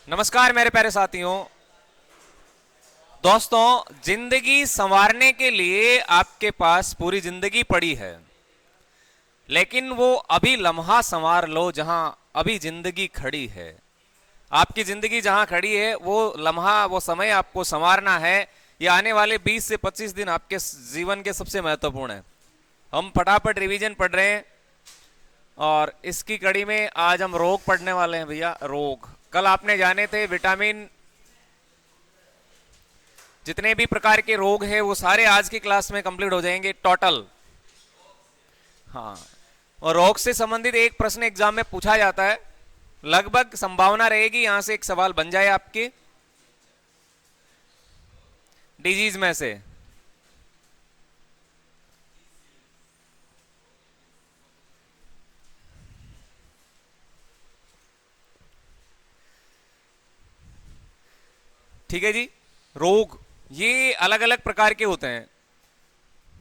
नमस्कार मेरे प्यारे साथियों। दोस्तों, जिंदगी संवारने के लिए आपके पास पूरी जिंदगी पड़ी है, लेकिन वो अभी लम्हा संवार लो जहां अभी जिंदगी खड़ी है। आपकी जिंदगी जहां खड़ी है वो लम्हा, वो समय आपको संवारना है। ये आने वाले 20 से 25 दिन आपके जीवन के सबसे महत्वपूर्ण है। हम फटाफट रिवीजन पढ़ रहे हैं और इसकी कड़ी में आज हम रोग पढ़ने वाले हैं। भैया, रोग कल आपने जाने थे। विटामिन, जितने भी प्रकार के रोग हैं वो सारे आज की क्लास में कंप्लीट हो जाएंगे टोटल। हाँ, और रोग से संबंधित एक प्रश्न एग्जाम में पूछा जाता है। लगभग संभावना रहेगी यहां से एक सवाल बन जाए आपके डिजीज में से। ठीक है जी। रोग ये अलग अलग प्रकार के होते हैं।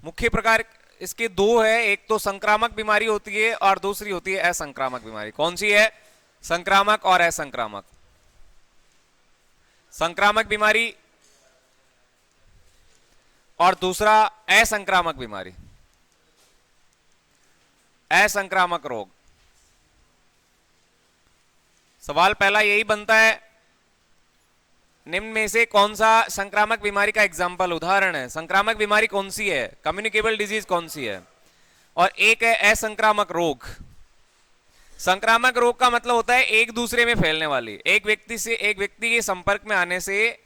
मुख्य प्रकार इसके दो है, एक तो संक्रामक बीमारी होती है और दूसरी होती है असंक्रामक बीमारी। कौन सी है? संक्रामक और असंक्रामक। संक्रामक बीमारी और दूसरा असंक्रामक बीमारी, असंक्रामक रोग। सवाल पहला यही बनता है, निम्न में से कौन सा संक्रामक बीमारी का एग्जाम्पल, उदाहरण है? संक्रामक बीमारी कौन सी है? कम्युनिकेबल डिजीज कौन सी है? और एक है असंक्रामक रोग। संक्रामक रोग का मतलब होता है एक दूसरे में फैलने वाली, एक व्यक्ति से एक व्यक्ति के संपर्क में आने से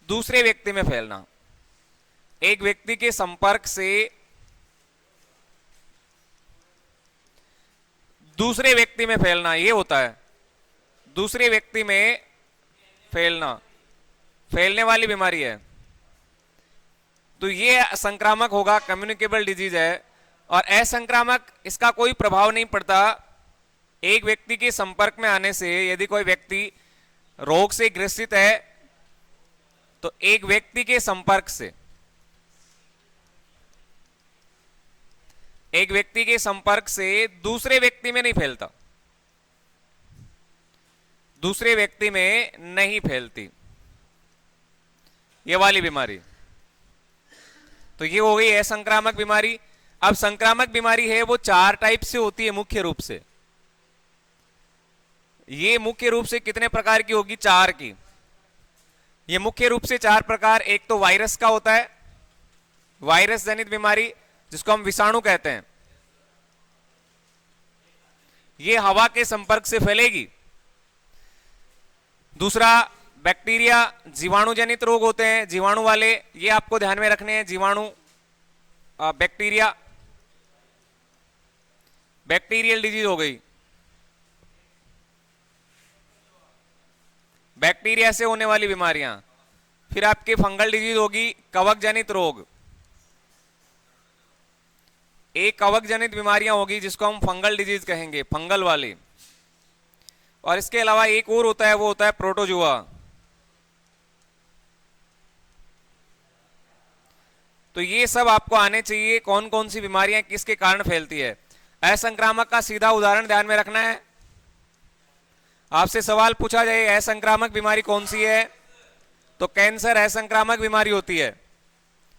दूसरे व्यक्ति में फैलना। एक व्यक्ति के संपर्क से दूसरे व्यक्ति में फैलना, ये होता है दूसरे व्यक्ति में फैलना, फैलने वाली बीमारी है। तो ये संक्रामक होगा, कम्युनिकेबल डिजीज है। और असंक्रामक, इसका कोई प्रभाव नहीं पड़ता। एक व्यक्ति के संपर्क में आने से यदि कोई व्यक्ति रोग से ग्रसित है तो एक व्यक्ति के संपर्क से, एक व्यक्ति के संपर्क से दूसरे व्यक्ति में नहीं फैलता, दूसरे व्यक्ति में नहीं फैलती ये वाली बीमारी। तो ये हो गई असंक्रामक बीमारी। अब संक्रामक बीमारी है वो 4 टाइप से होती है मुख्य रूप से। ये मुख्य रूप से कितने प्रकार की होगी? 4 की। ये मुख्य रूप से 4 प्रकार। एक तो वायरस का होता है, वायरस जनित बीमारी जिसको हम विषाणु कहते हैं। ये हवा के संपर्क से फैलेगी। दूसरा बैक्टीरिया, जीवाणु जनित रोग होते हैं, जीवाणु वाले, ये आपको ध्यान में रखने हैं। जीवाणु, बैक्टीरिया, बैक्टीरियल डिजीज हो गई। बैक्टीरिया से होने वाली बीमारियां। फिर आपकी फंगल डिजीज होगी, कवक जनित रोग। एक कवक जनित बीमारियां होगी जिसको हम फंगल डिजीज कहेंगे, फंगल वाली। और इसके अलावा एक और होता है, वो होता है प्रोटोजुआ। तो ये सब आपको आने चाहिए, कौन कौन सी बीमारियां किसके कारण फैलती है। असंक्रामक का सीधा उदाहरण ध्यान में रखना है। आपसे सवाल पूछा जाए असंक्रामक बीमारी कौन सी है, तो कैंसर असंक्रामक बीमारी होती है।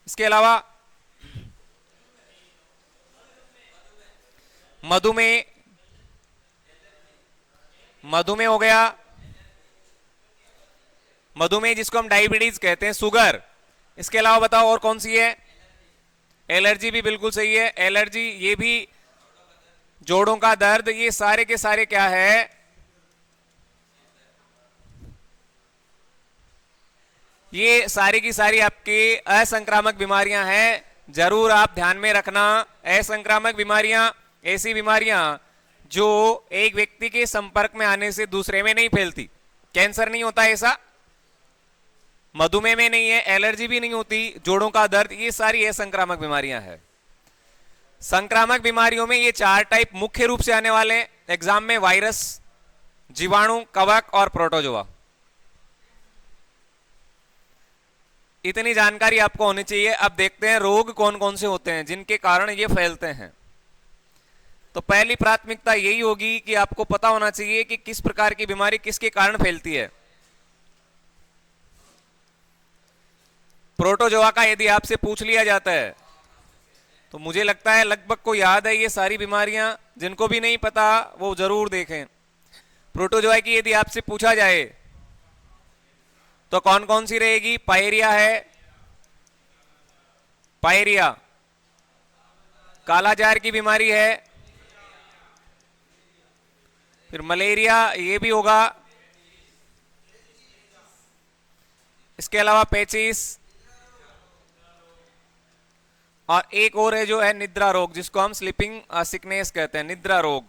इसके अलावा मधुमेह, मधुमेह हो गया, मधुमेह जिसको हम डायबिटीज कहते हैं, शुगर। इसके अलावा बताओ और कौन सी है? एलर्जी भी बिल्कुल सही है। एलर्जी, ये भी जोड़ों का दर्द, ये सारे के सारे क्या है? ये सारी की सारी आपकी असंक्रामक बीमारियां हैं। जरूर आप ध्यान में रखना, असंक्रामक बीमारियां ऐसी बीमारियां जो एक व्यक्ति के संपर्क में आने से दूसरे में नहीं फैलती। कैंसर नहीं होता ऐसा, मधुमेह में नहीं है, एलर्जी भी नहीं होती, जोड़ों का दर्द, ये सारी असंक्रामक बीमारियां हैं। संक्रामक बीमारियों में ये 4 टाइप मुख्य रूप से आने वाले हैं एग्जाम में, वायरस, जीवाणु, कवक और प्रोटोजोआ। इतनी जानकारी आपको होनी चाहिए। अब देखते हैं रोग कौन कौन से होते हैं जिनके कारण ये फैलते हैं। तो पहली प्राथमिकता यही होगी कि आपको पता होना चाहिए कि किस प्रकार की बीमारी किसके कारण फैलती है। प्रोटोजोआ का यदि आपसे पूछ लिया जाता है तो मुझे लगता है लगभग को याद है ये सारी बीमारियां, जिनको भी नहीं पता वो जरूर देखें। प्रोटोजोआ की यदि आपसे पूछा जाए तो कौन कौन सी रहेगी? पायरिया है, पायरिया, कालाजार की बीमारी है, फिर मलेरिया ये भी होगा, इसके अलावा पेचिस, और एक और है जो है निद्रा रोग, जिसको हम स्लीपिंग सिकनेस कहते हैं, निद्रा रोग,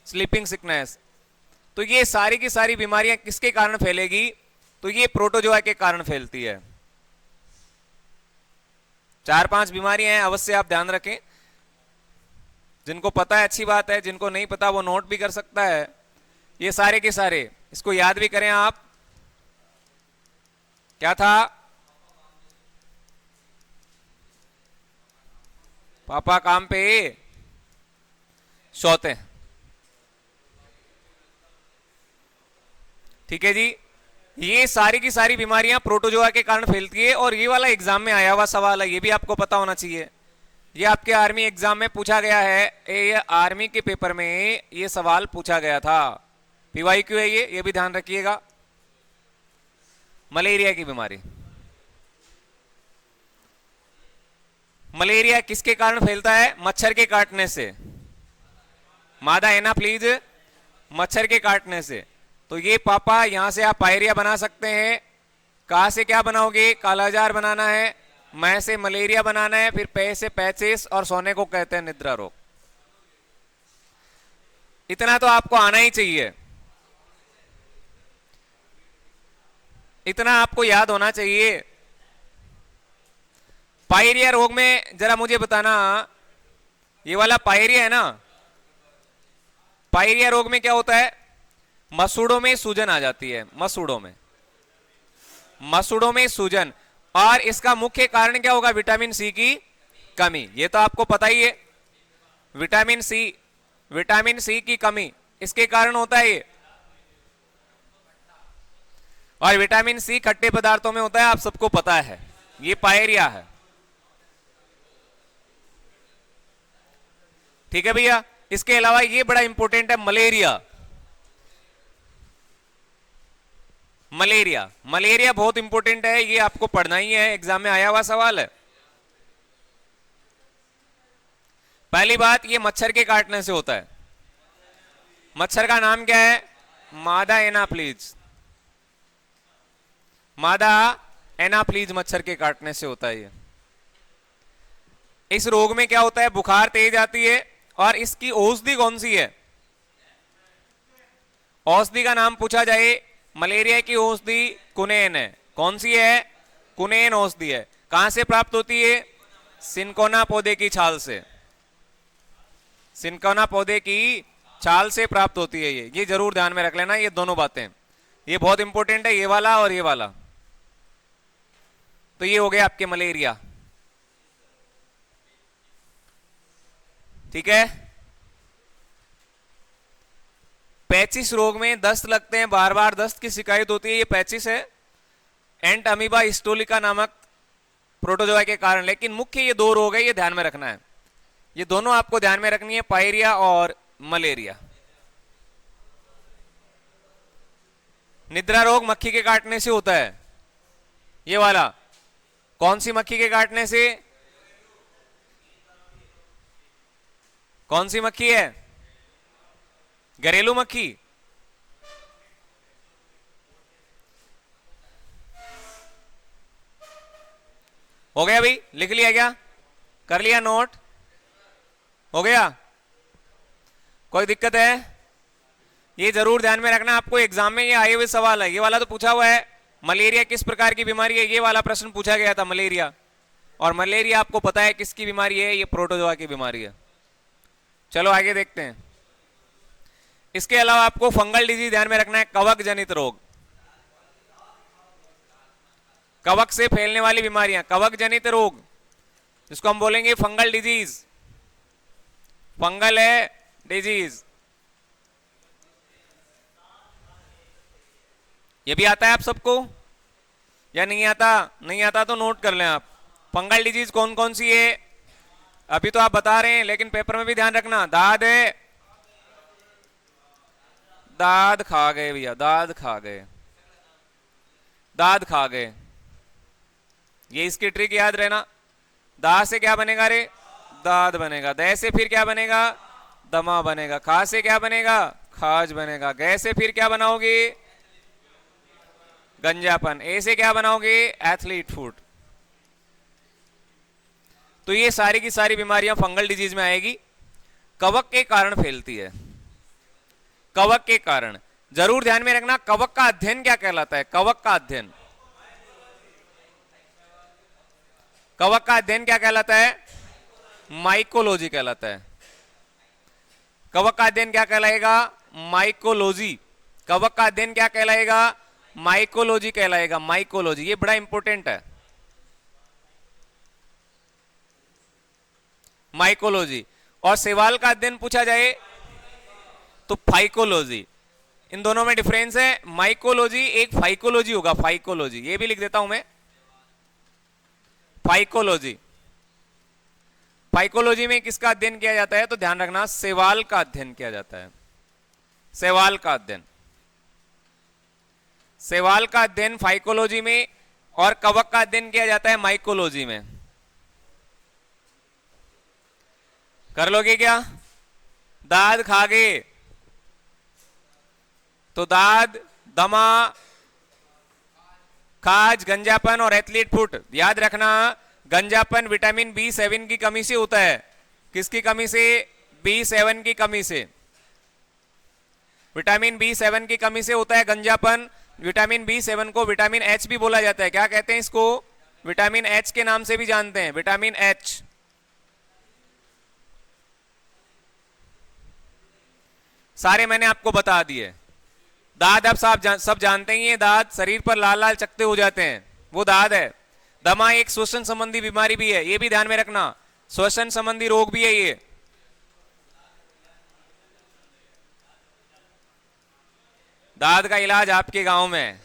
स्लीपिंग सिकनेस। तो ये सारी की सारी बीमारियां किसके कारण फैलेगी? तो ये प्रोटोजोआ के कारण फैलती है। 4-5 बीमारियां हैं, अवश्य आप ध्यान रखें। जिनको पता है अच्छी बात है, जिनको नहीं पता वो नोट भी कर सकता है। ये सारे के सारे इसको याद भी करें आप। क्या था? पापा काम पे सोते। ठीक है जी, ये सारी की सारी बीमारियां प्रोटोजोआ के कारण फैलती है। और ये वाला एग्जाम में आया हुआ सवाल है, ये भी आपको पता होना चाहिए। ये आपके आर्मी एग्जाम में पूछा गया है, ये आर्मी के पेपर में ये सवाल पूछा गया था। पीवाईक्यू है ये भी ध्यान रखिएगा। मलेरिया की बीमारी, मलेरिया किसके कारण फैलता है? मच्छर के काटने से। मादा एनाफ्लीज, मच्छर के काटने से। तो ये पापा यहां से आप पायरिया बना सकते हैं। कहां से क्या बनाओगे? कालाजार बनाना है, मैं से मलेरिया बनाना है, फिर पे से पैचिस, और सोने को कहते हैं निद्रा रोग। इतना तो आपको आना ही चाहिए, इतना आपको याद होना चाहिए। पायरिया रोग में जरा मुझे बताना, ये वाला पायरिया है ना, पायरिया रोग में क्या होता है? मसूड़ों में सूजन आ जाती है, मसूड़ों में सूजन। और इसका मुख्य कारण क्या होगा? विटामिन सी की कमी। ये तो आपको पता ही है, विटामिन सी की कमी इसके कारण होता है ये। और विटामिन सी खट्टे पदार्थों में होता है, आप सबको पता है। ये पायरिया है। ठीक है भैया। इसके अलावा ये बड़ा इंपॉर्टेंट है, मलेरिया। मलेरिया बहुत इंपॉर्टेंट है, ये आपको पढ़ना ही है, एग्जाम में आया हुआ सवाल है। पहली बात, ये मच्छर के काटने से होता है। मच्छर का नाम क्या है? मादा एनाफ्लीज। मादा एनाफ्लीज मच्छर के काटने से होता है ये। इस रोग में क्या होता है? बुखार तेज आती है। और इसकी औषधि कौन सी है? औषधि का नाम पूछा जाए, मलेरिया की औषधि कुनेन है। कौन सी है? कुनेन औषधि है। कहां से प्राप्त होती है? सिनकोना पौधे की छाल से। सिनकोना पौधे की छाल से प्राप्त होती है ये जरूर ध्यान में रख लेना। ये दोनों बातें ये बहुत इंपॉर्टेंट है, ये वाला और ये वाला। तो ये हो गया आपके मलेरिया। ठीक है। पैचिस रोग में दस्त लगते हैं, बार बार दस्त की शिकायत होती है, ये पैचिस है। एंट अमीबा हिस्टोलिका नामक प्रोटोजोआ के कारण। लेकिन मुख्य ये दो रोग है, ये ध्यान में रखना है। ये दोनों आपको ध्यान में रखनी है, पायरिया और मलेरिया। निद्रा रोग मक्खी के काटने से होता है, ये वाला। कौन सी मक्खी के काटने से? कौन सी मक्खी है? घरेलू मक्खी। हो गया भाई? लिख लिया क्या? कर लिया नोट? हो गया? कोई दिक्कत है? ये जरूर ध्यान में रखना, आपको एग्जाम में ये आए हुए सवाल है। ये वाला तो पूछा हुआ है, मलेरिया किस प्रकार की बीमारी है, ये वाला प्रश्न पूछा गया था, मलेरिया। और मलेरिया आपको पता है किसकी बीमारी है? ये प्रोटोजोआ की बीमारी है। चलो आगे देखते हैं। इसके अलावा आपको फंगल डिजीज ध्यान में रखना है, कवक जनित रोग। कवक से फैलने वाली बीमारियां, कवक जनित रोग, जिसको हम बोलेंगे फंगल डिजीज। फंगल है डिजीज, ये भी आता है आप सबको। या नहीं आता? नहीं आता तो नोट कर लें आप। फंगल डिजीज कौन कौन सी है? अभी तो आप बता रहे हैं लेकिन पेपर में भी ध्यान रखना। दाद है, दाद खा गए भैया, दाद खा गए, दाद खा गए। ये इसकी ट्रिक याद रहना। दा से क्या बनेगा रे? दाद बनेगा। दै से फिर क्या बनेगा? दमा बनेगा। खा से क्या बनेगा? खाज बनेगा। गै से फिर क्या बनाओगे? गंजापन। ए से क्या बनाओगे? Athlete food. तो ये सारी की सारी बीमारियां फंगल डिजीज में आएगी, कवक के कारण फैलती है। कवक के कारण जरूर ध्यान में रखना। कवक का अध्ययन क्या कहलाता है? कवक का अध्ययन, कवक का अध्ययन क्या कहलाता है? माइकोलॉजी कहलाता है। कवक का अध्ययन क्या कहलाएगा? माइकोलॉजी। कवक का अध्ययन क्या कहलाएगा? माइकोलॉजी कहलाएगा। माइकोलॉजी, ये बड़ा इंपॉर्टेंट है, माइकोलॉजी। और सेवाल का अध्ययन पूछा जाए तो फाइकोलॉजी। इन दोनों में डिफरेंस है। माइकोलॉजी एक, फाइकोलॉजी होगा। फाइकोलॉजी ये भी लिख देता हूं मैं, फाइकोलॉजी। फाइकोलॉजी में किसका अध्ययन किया जाता है? तो ध्यान रखना, सेवाल का अध्ययन किया जाता है। सेवाल का अध्ययन, सेवाल का अध्ययन फाइकोलॉजी में, और कवक का अध्ययन किया जाता है माइकोलॉजी में। कर लोगे क्या? दाद खा गए तो दाद, दमा, खाज, गंजापन और एथलीट फुट। याद रखना, गंजापन विटामिन B7 की कमी से होता है। किसकी कमी से? B7 की कमी से। विटामिन B7 की कमी से होता है गंजापन। विटामिन B7 को विटामिन H भी बोला जाता है। क्या कहते हैं इसको? विटामिन H के नाम से भी जानते हैं, विटामिन H। सारे मैंने आपको बता दिए। दाद अब सब जानते ही हैं। दाद शरीर पर लाल लाल चकते हो जाते हैं, वो दाद है। दमा एक श्वसन संबंधी बीमारी भी है, ये भी ध्यान में रखना। श्वसन संबंधी रोग भी है ये। दाद का इलाज आपके गांव में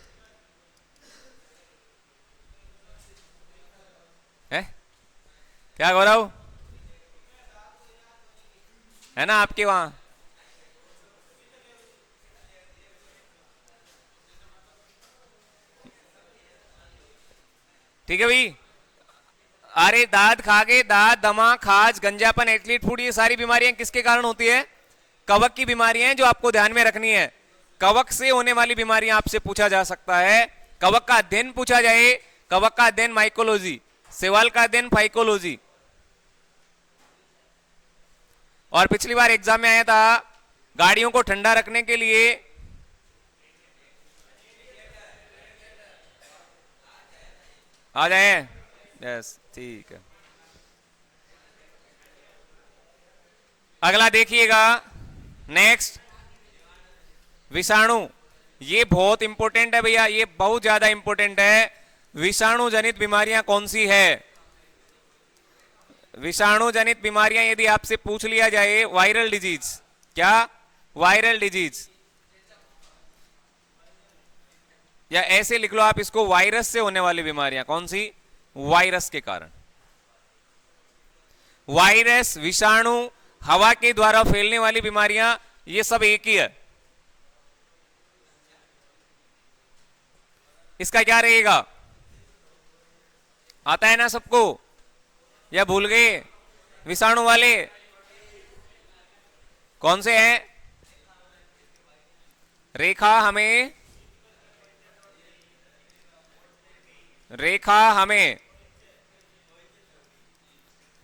है क्या गौरव? है ना आपके वहां? ठीक है भाई। अरे दाद खा गए, दाद, दमा, खाज, गंजापन, एथलीट फूड, ये सारी बीमारियां किसके कारण होती है? कवक की बीमारियां हैं, जो आपको ध्यान में रखनी है। कवक से होने वाली बीमारियां आपसे पूछा जा सकता है। कवक का अध्ययन पूछा जाए, कवक का अध्ययन माइकोलॉजी, सेवाल का अध्ययन फाइकोलॉजी। और पिछली बार एग्जाम में आया था, गाड़ियों को ठंडा रखने के लिए आ जाए। यस, ठीक है। अगला देखिएगा, नेक्स्ट विषाणु। ये बहुत इंपॉर्टेंट है भैया, ये बहुत ज्यादा इंपॉर्टेंट है। विषाणु जनित बीमारियां कौन सी है? विषाणु जनित बीमारियां यदि आपसे पूछ लिया जाए, वायरल डिजीज। क्या? Viral disease. या ऐसे लिख लो आप इसको, वायरस से होने वाली बीमारियां कौन सी? वायरस के कारण। वायरस, विषाणु, हवा के द्वारा फैलने वाली बीमारियां, ये सब एक ही है। इसका क्या रहेगा? आता है ना सबको, या भूल गए? विषाणु वाले कौन से हैं? रेखा हमें, रेखा हमें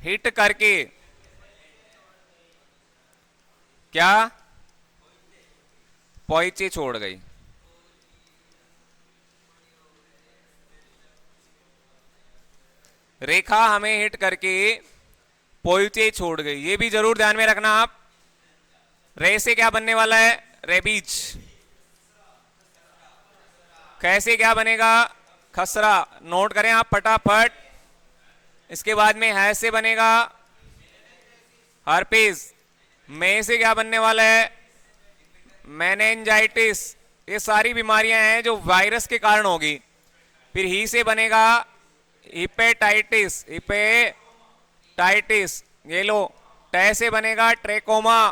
हिट करके क्या? पहुंचे छोड़ गई। रेखा हमें हिट करके पहुंचे छोड़ गई, ये भी जरूर ध्यान में रखना आप। रे से क्या बनने वाला है? रेबीज। कैसे क्या बनेगा? खसरा। नोट करें आप फटाफट। इसके बाद में है से बनेगा हर्पीज। में से क्या बनने वाला है? मेनिंजाइटिस। ये सारी बीमारियां हैं जो वायरस के कारण होगी। फिर ही से बनेगा हिपेटाइटिस, हिपेटाइटिस, ये लो। टे से बनेगा ट्रेकोमा,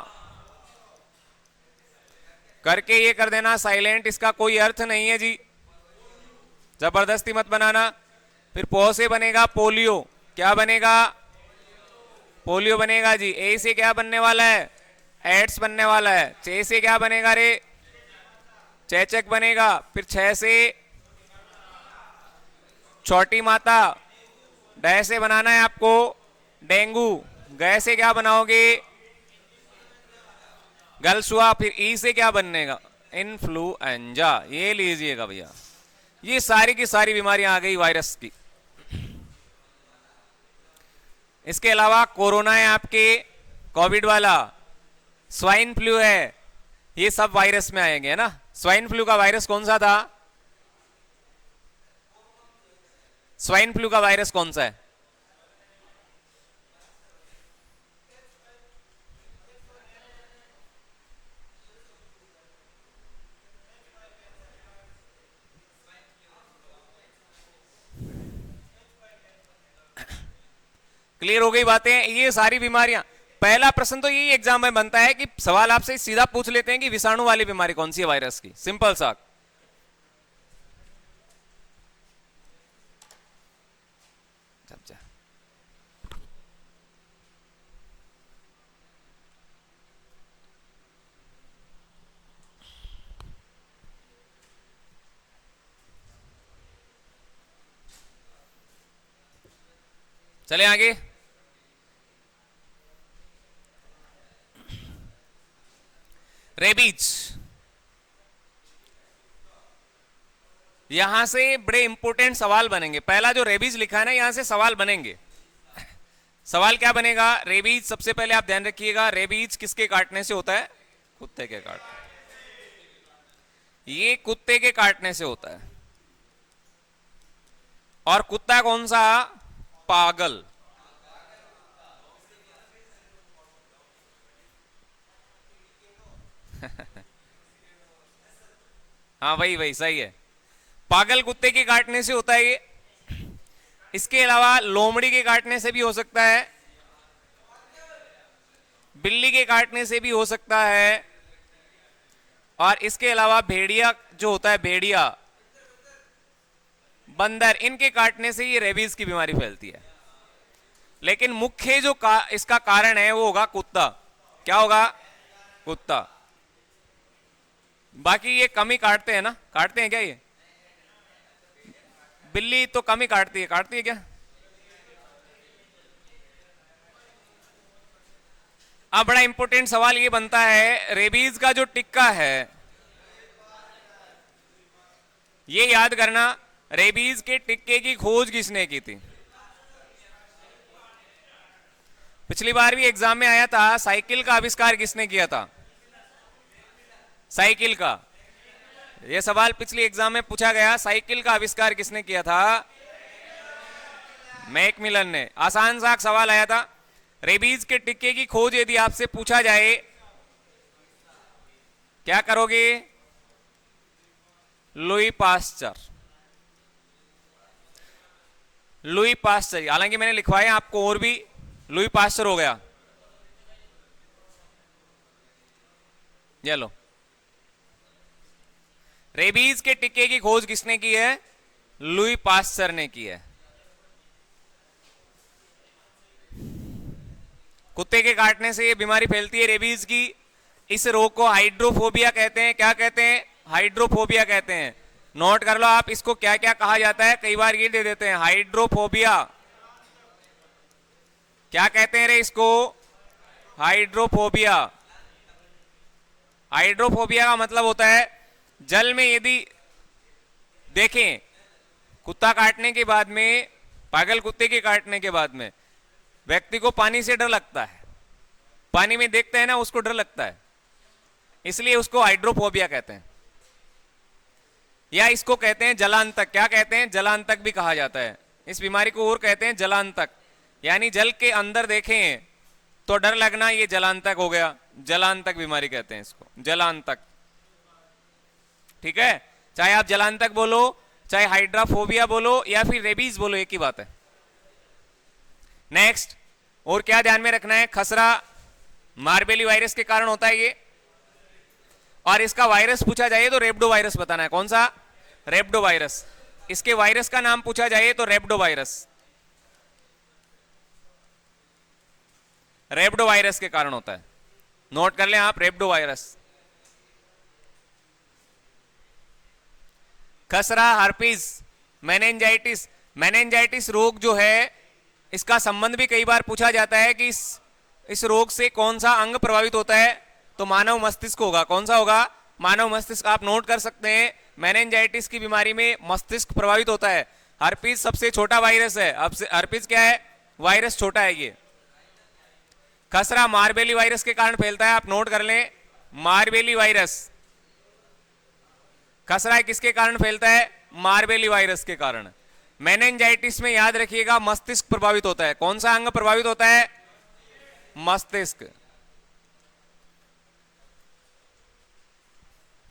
करके ये कर देना साइलेंट, इसका कोई अर्थ नहीं है जी, जबरदस्ती मत बनाना। फिर पो से बनेगा पोलियो, क्या बनेगा? पोलियो बनेगा जी। ए से क्या बनने वाला है? एड्स बनने वाला है। चे से क्या बनेगा रे? चेचक बनेगा। फिर 6 से छोटी माता, डे से बनाना है आपको डेंगू, गए से क्या बनाओगे? गलसुआ। फिर ई से क्या बनेगा? इन्फ्लुएंजा। ये लीजिएगा भैया, ये सारी की सारी बीमारियां आ गई वायरस की। इसके अलावा कोरोना है आपके, कोविड वाला, स्वाइन फ्लू है, ये सब वायरस में आएंगे, है ना। स्वाइन फ्लू का वायरस कौन सा था? स्वाइन फ्लू का वायरस कौन सा है? क्लियर हो गई बातें? ये सारी बीमारियां, पहला प्रश्न तो यही एग्जाम में बनता है कि सवाल आपसे सीधा पूछ लेते हैं कि विषाणु वाली बीमारी कौन सी है वायरस की, सिंपल सा। चले आगे। रेबीज, यहां से बड़े इंपॉर्टेंट सवाल बनेंगे। पहला जो रेबीज लिखा है ना, यहां से सवाल बनेंगे। सवाल क्या बनेगा? रेबीज, सबसे पहले आप ध्यान रखिएगा, रेबीज किसके काटने से होता है? कुत्ते के काटने। ये कुत्ते के काटने से होता है। और कुत्ता कौन सा? पागल। हाँ भाई भाई सही है, पागल कुत्ते के काटने से होता है ये। इसके अलावा लोमड़ी के काटने से भी हो सकता है, बिल्ली के काटने से भी हो सकता है, और इसके अलावा भेड़िया जो होता है, भेड़िया, बंदर, इनके काटने से ये रेबीज की बीमारी फैलती है। लेकिन मुख्य जो इसका कारण है वो होगा कुत्ता। क्या होगा? कुत्ता। बाकी ये कम ही काटते हैं ना, काटते हैं क्या ये? बिल्ली तो कम ही काटती है, काटती है क्या? अब बड़ा इंपॉर्टेंट सवाल ये बनता है, रेबीज का जो टिक्का है, ये याद करना, रेबीज के टिक्के की खोज किसने की थी? पिछली बार भी एग्जाम में आया था, साइकिल का आविष्कार किसने किया था? साइकिल का, यह सवाल पिछली एग्जाम में पूछा गया, साइकिल का आविष्कार किसने किया था? मैकमिलन ने। आसान सा सवाल आया था। रेबीज के टिक्के की खोज यदि आपसे पूछा जाए, क्या करोगे? Louis Pasteur. लुई पास्चर, हालांकि मैंने लिखवाया आपको और भी, लुई पास्चर हो गया। ये लो, रेबीज के टिक्के की खोज किसने की है? लुई पास्चर ने की है। कुत्ते के काटने से ये बीमारी फैलती है रेबीज की। इस रोग को हाइड्रोफोबिया कहते हैं। क्या कहते हैं? हाइड्रोफोबिया कहते हैं। नोट कर लो आप, इसको क्या क्या कहा जाता है, कई बार ये दे देते हैं, हाइड्रोफोबिया। क्या कहते हैं रे इसको? हाइड्रोफोबिया। हाइड्रोफोबिया का मतलब होता है, जल में यदि देखें, कुत्ता काटने के बाद में, पागल कुत्ते के काटने के बाद में व्यक्ति को पानी से डर लगता है, पानी में देखते हैं ना उसको डर लगता है, इसलिए उसको हाइड्रोफोबिया कहते हैं। या इसको कहते हैं जलांतक। क्या कहते हैं? जलांतक भी कहा जाता है। इस बीमारी को और कहते हैं जलांतक, यानी जल के अंदर देखें तो डर लगना, ये जलांतक हो गया। जलांतक बीमारी कहते हैं इसको, जलांतक। ठीक है, चाहे आप जलांतक बोलो चाहे हाइड्राफोबिया बोलो या फिर रेबीज बोलो, एक ही बात है। नेक्स्ट, और क्या ध्यान में रखना है, खसरा मार्बेली वायरस के कारण होता है ये, और इसका वायरस पूछा जाए तो रेब्डो वायरस बताना है। कौन सा? रेब्डो वायरस। इसके वायरस का नाम पूछा जाए तो रेब्डो वायरस, रेब्डो वायरस के कारण होता है। नोट कर लें आप, रेब्डो वायरस। खसरा, हार्पिस, मेनेंजाइटिस। मेनेंजाइटिस रोग जो है इसका संबंध भी कई बार पूछा जाता है कि इस रोग से कौन सा अंग प्रभावित होता है, तो मानव मस्तिष्क होगा। कौन सा होगा? मानव मस्तिष्क। आप नोट कर सकते हैं, मेनेंजाइटिस की बीमारी में मस्तिष्क प्रभावित होता है। हर्पीस सबसे छोटा वायरस है। अब हर्पीस क्या है? वायरस छोटा है ये। खसरा मार्बेली वायरस के कारण फैलता है, आप नोट कर लें, मार्बेली वायरस। खसरा किसके कारण फैलता है? मार्बेली वायरस के कारण। मेनेंजाइटिस में याद रखिएगा मस्तिष्क प्रभावित होता है। कौन सा अंग प्रभावित होता है? मस्तिष्क।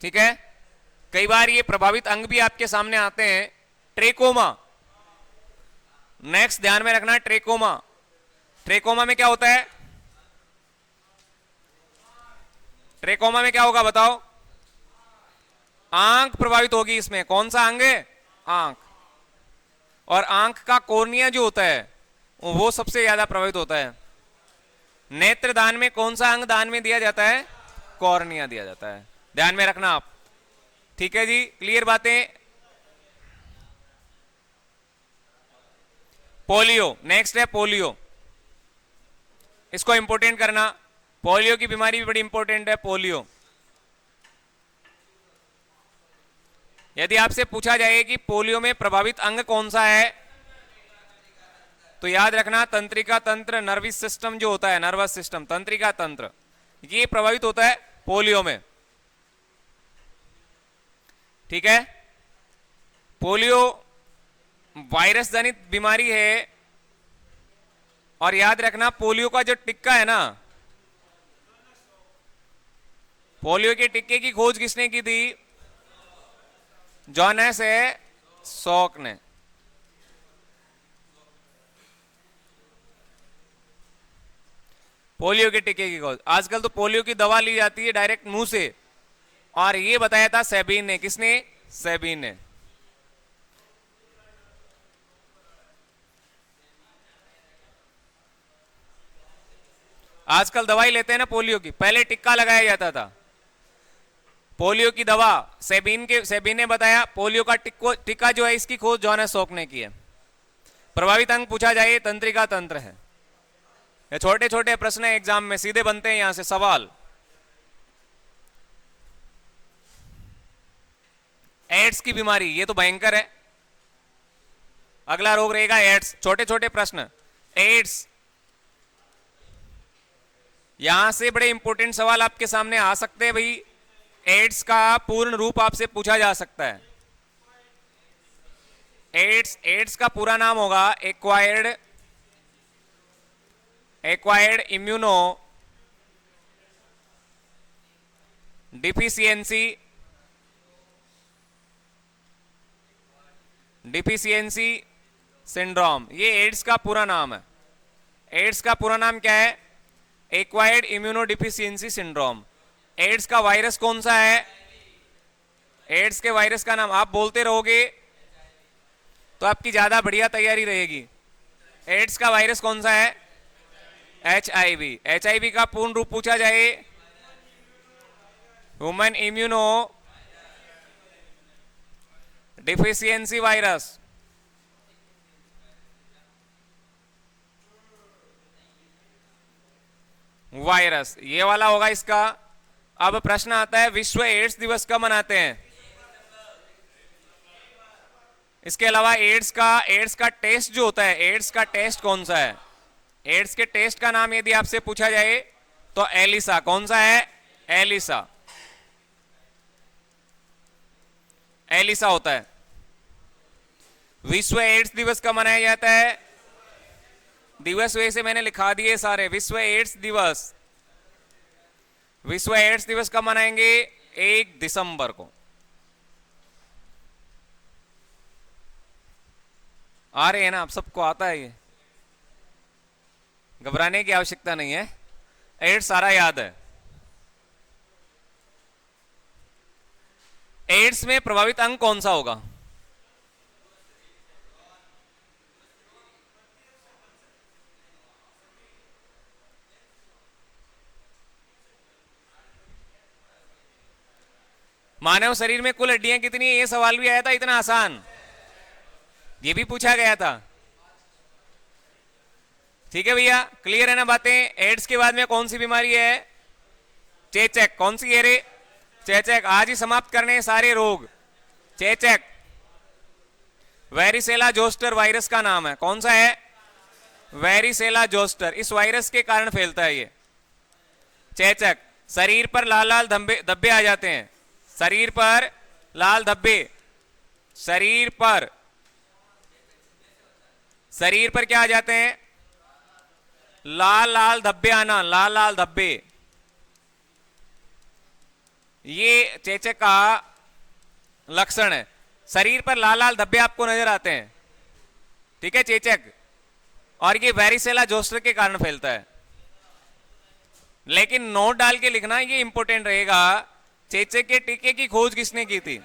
ठीक है, कई बार ये प्रभावित अंग भी आपके सामने आते हैं। ट्रेकोमा, नेक्स्ट ध्यान में रखना, ट्रेकोमा। ट्रेकोमा में क्या होता है? ट्रेकोमा में क्या होगा बताओ? आंख प्रभावित होगी इसमें। कौन सा अंग है? आंख। और आंख का कॉर्निया जो होता है वो सबसे ज्यादा प्रभावित होता है। नेत्र दान में कौन सा अंग दान में दिया जाता है? कॉर्निया दिया जाता है। ध्यान में रखना आप। ठीक है जी, क्लियर बातें। पोलियो, नेक्स्ट है पोलियो। इसको इंपोर्टेंट करना, पोलियो की बीमारी भी बड़ी इंपॉर्टेंट है। पोलियो, यदि आपसे पूछा जाए कि पोलियो में प्रभावित अंग कौन सा है, तो याद रखना तंत्रिका तंत्र, नर्वस सिस्टम जो होता है, नर्वस सिस्टम, तंत्रिका तंत्र, ये प्रभावित होता है पोलियो में। ठीक है, पोलियो वायरस जनित बीमारी है। और याद रखना पोलियो का जो टिक्का है ना, पोलियो के टिक्के की खोज किसने की थी? जॉनस है सॉक ने। पोलियो के टिक्के की खोज। आजकल तो पोलियो की दवा ली जाती है डायरेक्ट मुंह से, और ये बताया था सेबीन ने। किसने? सेबीन ने। आजकल दवाई लेते हैं ना पोलियो की, पहले टिक्का लगाया जाता था। पोलियो की दवा सेबीन ने बताया। पोलियो का टिक्का जो है इसकी खोज जॉनस सॉक ने की है। प्रभावित अंग पूछा जाए तंत्रिका तंत्र है। ये छोटे छोटे प्रश्न एग्जाम में सीधे बनते हैं, यहां से सवाल। एड्स की बीमारी, ये तो भयंकर है। अगला रोग रहेगा एड्स। छोटे छोटे प्रश्न, एड्स, यहां से बड़े इंपॉर्टेंट सवाल आपके सामने आ सकते हैं भाई। एड्स का पूर्ण रूप आपसे पूछा जा सकता है। एड्स का पूरा नाम होगा एक्वायर्ड इम्यूनो डिफिशियंसी सिंड्रोम, ये एड्स का पूरा नाम है। एड्स का पूरा नाम क्या है? Acquired immuno deficiency syndrome. AIDS का वायरस कौन सा है? एड्स के वायरस का नाम आप बोलते रहोगे तो आपकी ज्यादा बढ़िया तैयारी रहेगी। एड्स का वायरस कौन सा है? HIV। HIV का पूर्ण रूप पूछा जाए, human immuno deficiency virus. Virus ये वाला होगा इसका। अब प्रश्न आता है विश्व एड्स दिवस कब मनाते हैं? इसके अलावा एड्स का टेस्ट जो होता है, एड्स का टेस्ट कौन सा है? एड्स के टेस्ट का नाम यदि आपसे पूछा जाए तो एलिसा। कौन सा है? एलिसा। एलिसा होता है। विश्व एड्स दिवस कब मनाया जाता है? दिवस वैसे मैंने लिखा दिए सारे। विश्व एड्स दिवस, विश्व एड्स दिवस कब मनाएंगे? 1 दिसंबर को। आ रहे हैं ना, आप सबको आता है ये, घबराने की आवश्यकता नहीं है, एड्स सारा याद है। एड्स में प्रभावित अंग कौन सा होगा? मानव शरीर में कुल हड्डियां कितनी है? ये सवाल भी आया था, इतना आसान, ये भी पूछा गया था। ठीक है भैया, क्लियर है ना बातें? एड्स के बाद में कौन सी बीमारी है? चेचक। कौन सी है रे? चेचक। आज ही समाप्त करने हैं सारे रोग। चेचक वेरिसेला जोस्टर वायरस का नाम है। कौन सा है? Varicella zoster. इस वायरस के कारण फैलता है ये चेचक। शरीर पर लाल लाल धब्बे आ जाते हैं, शरीर पर लाल धब्बे, शरीर पर क्या आ जाते हैं? लाल लाल धब्बे आना, लाल लाल धब्बे, ये चेचक का लक्षण है। शरीर पर लाल लाल धब्बे आपको नजर आते हैं, ठीक है, चेचक। और ये वेरिसेला जोस्टर के कारण फैलता है। लेकिन नोट डाल के लिखना, ये इंपॉर्टेंट रहेगा, चेचक के टीके की खोज किसने की थी?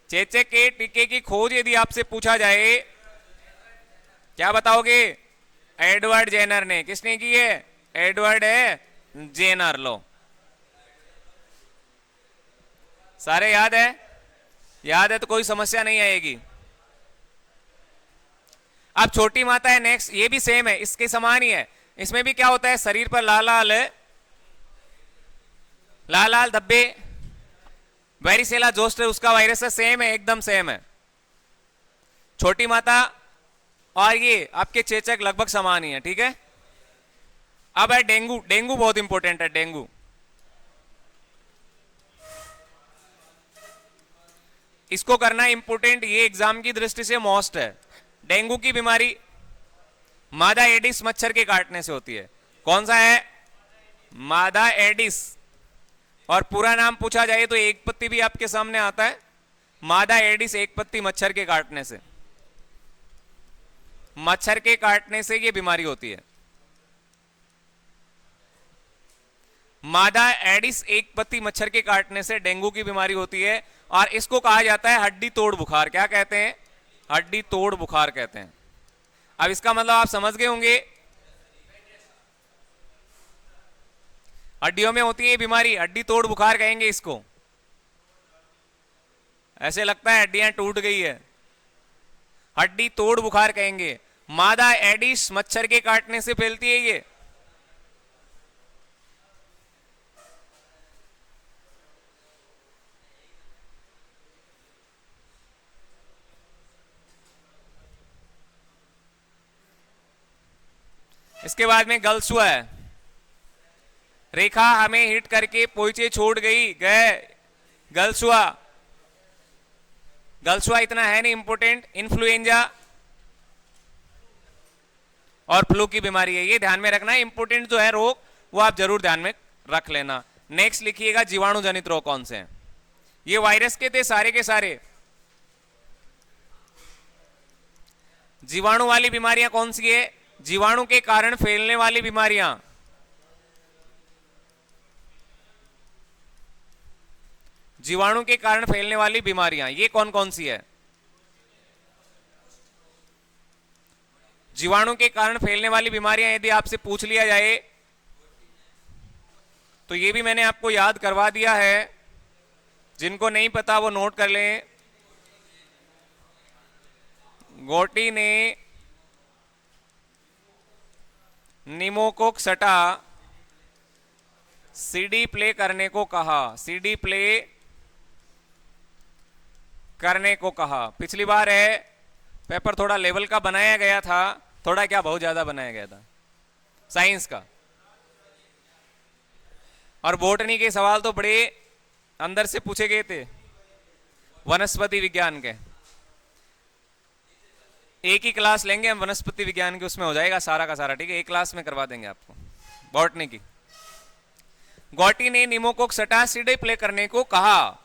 चेचक के टीके की खोज यदि आपसे पूछा जाए, क्या बताओगे? एडवर्ड जेनर ने। किसने की है? Edward Jenner. लो, सारे याद है? याद है तो कोई समस्या नहीं आएगी। अब छोटी माता है नेक्स्ट, ये भी सेम है, इसके समान ही है। इसमें भी क्या होता है? शरीर पर लाल लाल धब्बे, वेरिसेला जोस्टर उसका वायरस है, सेम है, एकदम सेम है। छोटी माता और ये आपके चेचक लगभग समान ही है, ठीक है। अब है डेंगू। डेंगू बहुत इंपॉर्टेंट है। डेंगू, इसको करना इंपॉर्टेंट, ये एग्जाम की दृष्टि से मोस्ट है। डेंगू की बीमारी मादा एडिस मच्छर के काटने से होती है। कौन सा है? मादा एडिस। और पूरा नाम पूछा जाए तो एक पत्ती भी आपके सामने आता है। मादा एडिस एक पत्ती मच्छर के काटने से, मच्छर के काटने से ये बीमारी होती है। मादा एडिस एक पत्ती मच्छर के काटने से डेंगू की बीमारी होती है। और इसको कहा जाता है हड्डी तोड़ बुखार। क्या कहते हैं? हड्डी तोड़ बुखार कहते हैं। अब इसका मतलब आप समझ गए होंगे, हड्डियों में होती है बीमारी, हड्डी तोड़ बुखार कहेंगे इसको। ऐसे लगता है हड्डियां टूट गई है, हड्डी तोड़ बुखार कहेंगे। मादा एडिस मच्छर के काटने से फैलती है ये। इसके बाद में गलसुआ है। रेखा हमें हिट करके पोइचे छोड़ गए गलसुआ। गलसुआ इतना है नहीं इंपोर्टेंट। इन्फ्लुएंजा और फ्लू की बीमारी है, ये ध्यान में रखना है। इंपोर्टेंट जो है रोग वो आप जरूर ध्यान में रख लेना। नेक्स्ट लिखिएगा जीवाणु जनित रोग कौन से हैं? ये वायरस के थे सारे के सारे। जीवाणु वाली बीमारियां कौन सी है? जीवाणु के कारण फैलने वाली बीमारियां। जीवाणु के कारण फैलने वाली बीमारियां ये कौन कौन सी है? जीवाणु के कारण फैलने वाली बीमारियां यदि आपसे पूछ लिया जाए तो ये भी मैंने आपको याद करवा दिया है। जिनको नहीं पता वो नोट कर लें। गोटी ने निमोकोक सटा सीडी प्ले करने को कहा। सीडी प्ले करने को कहा। पिछली बार है पेपर थोड़ा लेवल का बनाया गया था, थोड़ा क्या बहुत ज्यादा बनाया गया था साइंस का। और बोटनी के सवाल तो बड़े अंदर से पूछे गए थे, वनस्पति विज्ञान के। एक ही क्लास लेंगे हम वनस्पति विज्ञान की, उसमें हो जाएगा सारा का सारा, ठीक है। एक क्लास में करवा देंगे आपको बॉटनी की। गॉटी ने निमोकोक सटा सीडे प्ले करने को कहा।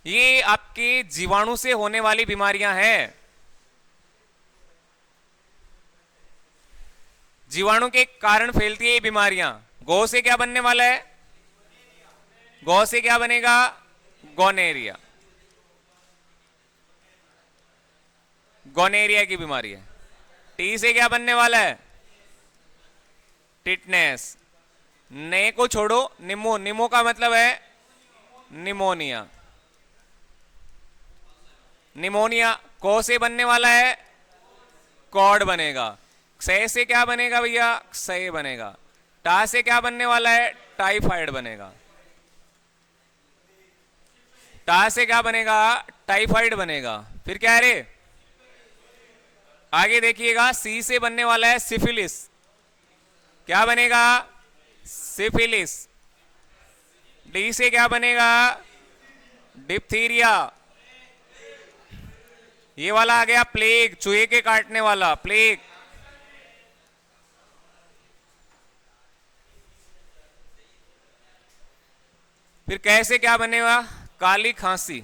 ये आपके जीवाणु से होने वाली बीमारियां हैं। जीवाणु के कारण फैलती है ये बीमारियां। गौ से क्या बनने वाला है? गौ से क्या बनेगा? गोनेरिया। गोनेरिया की बीमारी है। टी से क्या बनने वाला है? टिटनेस। ने को छोड़ो, निमो। निमो का मतलब है निमोनिया। निमोनिया। को से बनने वाला है कॉड बनेगा। क्षय से क्या बनेगा भैया? क्षय बनेगा। टा से क्या बनने वाला है? टाइफाइड बनेगा। टा से क्या बनेगा? टाइफाइड बनेगा। फिर क्या है रे? आगे देखिएगा, सी से बनने वाला है सिफिलिस। क्या बनेगा? सिफिलिस। डी से क्या बनेगा? डिप्थीरिया। ये वाला आ गया प्लेग, चूहे के काटने वाला प्लेग। फिर कैसे क्या बनेगा? काली खांसी।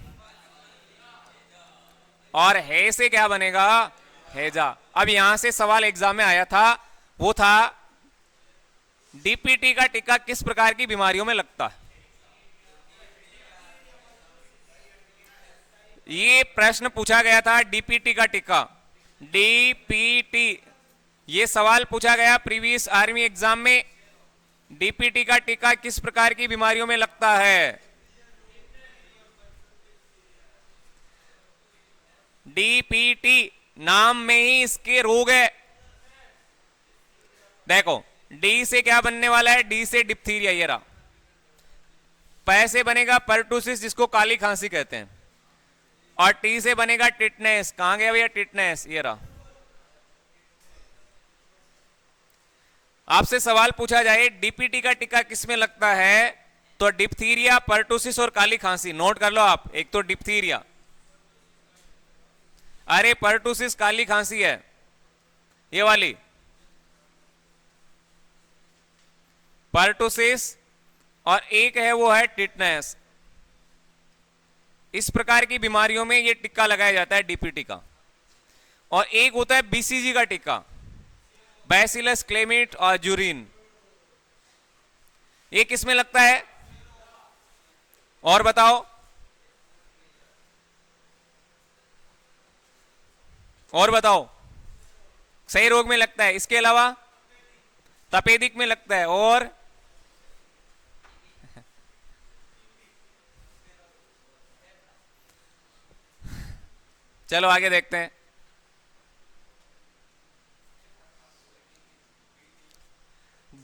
और है से क्या बनेगा? हैजा। अब यहां से सवाल एग्जाम में आया था, वो था डीपीटी का टीका किस प्रकार की बीमारियों में लगता है? ये प्रश्न पूछा गया था, डीपीटी का टीका। डीपीटी ये सवाल पूछा गया प्रीवियस आर्मी एग्जाम में। डीपीटी का टीका किस प्रकार की बीमारियों में लगता है? डीपीटी नाम में ही इसके रोग है। देखो, डी से क्या बनने वाला है? डी से डिप्थीरिया, ये रहा। पै से बनेगा परटूसिस, जिसको काली खांसी कहते हैं। और टी से बनेगा टिटनेस। कहां गया भैया टिटनेस? ये रहा। आपसे सवाल पूछा जाए डीपीटी का टीका किसमें लगता है, तो डिप्थीरिया, परटूसिस और काली खांसी। नोट कर लो आप। एक तो डिप्थीरिया, अरे परटूसिस काली खांसी है ये वाली, परटूसिस, और एक है वो है टिटनेस। इस प्रकार की बीमारियों में ये टीका लगाया जाता है डीपीटी का। और एक होता है बीसीजी का टीका, बैसिलस क्लेमिट और जूरिन। ये किस में लगता है? और बताओ, और बताओ। सही रोग में लगता है। इसके अलावा तपेदिक में लगता है। और चलो आगे देखते हैं।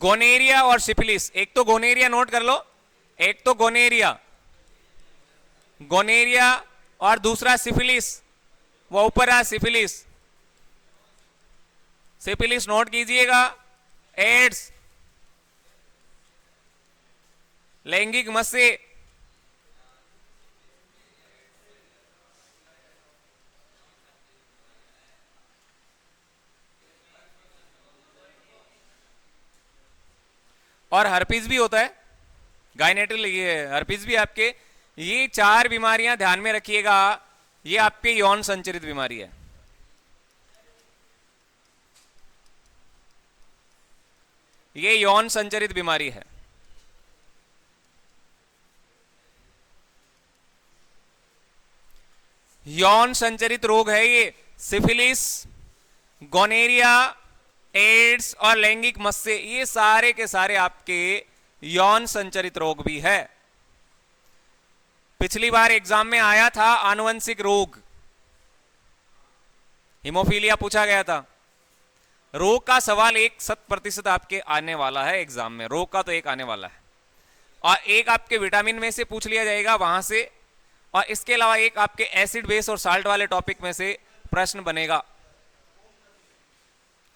गोनेरिया और सिफिलिस। एक तो गोनेरिया नोट कर लो, एक तो गोनेरिया, गोनेरिया, और दूसरा सिफिलिस, वो ऊपर है सिफिलिस। सिफिलिस नोट कीजिएगा। एड्स, लैंगिक मस्से, और हर्पीज भी होता है। गायनेटल, ये हर्पीज भी आपके। ये चार बीमारियां ध्यान में रखिएगा। ये आपके यौन संचरित बीमारी है। ये यौन संचरित बीमारी है। यौन संचरित रोग है ये। सिफिलिस, गोनेरिया, एड्स और लैंगिक मस्से, ये सारे के सारे आपके यौन संचरित रोग भी है। पिछली बार एग्जाम में आया था आनुवंशिक रोग, हिमोफीलिया पूछा गया था। रोग का सवाल 100% आपके आने वाला है एग्जाम में। रोग का तो एक आने वाला है, और एक आपके विटामिन में से पूछ लिया जाएगा वहां से, और इसके अलावा एक आपके एसिड बेस और साल्ट वाले टॉपिक में से प्रश्न बनेगा।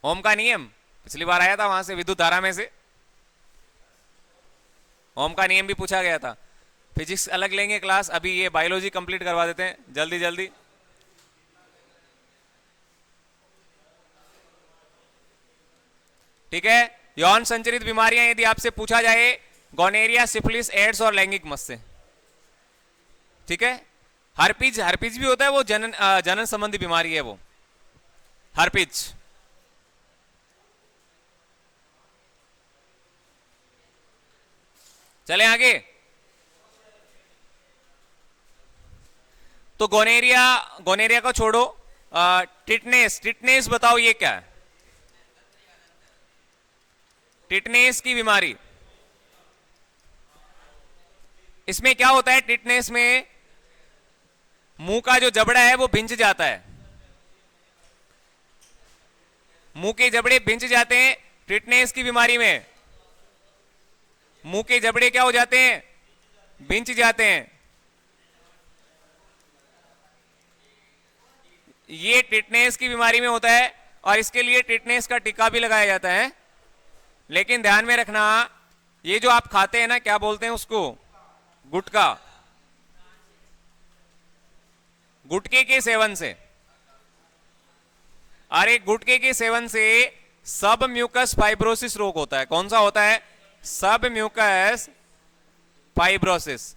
ओम का नियम पिछली बार आया था वहां से, विद्युत धारा में से ओम का नियम भी पूछा गया था। फिजिक्स अलग लेंगे क्लास, अभी ये बायोलॉजी कंप्लीट करवा देते हैं जल्दी जल्दी। ठीक है। यौन संचरित बीमारियां यदि आपसे पूछा जाए, गोनेरिया, सिफिलिस, एड्स और लैंगिक मस्से। ठीक है। हर्पीज, हर्पीज भी होता है, वो जनन संबंधी बीमारी है वो हर्पीज। चले आगे। तो गोनेरिया, गोनेरिया को छोड़ो, टिटनेस, टिटनेस बताओ ये क्या है? टिटनेस की बीमारी, इसमें क्या होता है? टिटनेस में मुंह का जो जबड़ा है वो भिंच जाता है, मुंह के जबड़े भिंच जाते हैं। टिटनेस की बीमारी में मुंह के जबड़े क्या हो जाते हैं? भिंच जाते हैं। ये टिटनेस की बीमारी में होता है और इसके लिए टिटनेस का टीका भी लगाया जाता है। लेकिन ध्यान में रखना, ये जो आप खाते हैं ना, क्या बोलते हैं उसको? गुटखा। गुटखे के सेवन से, अरे गुटखे के सेवन से सब म्यूकस फाइब्रोसिस रोग होता है। कौन सा होता है? सब म्यूकस फाइब्रोसिस।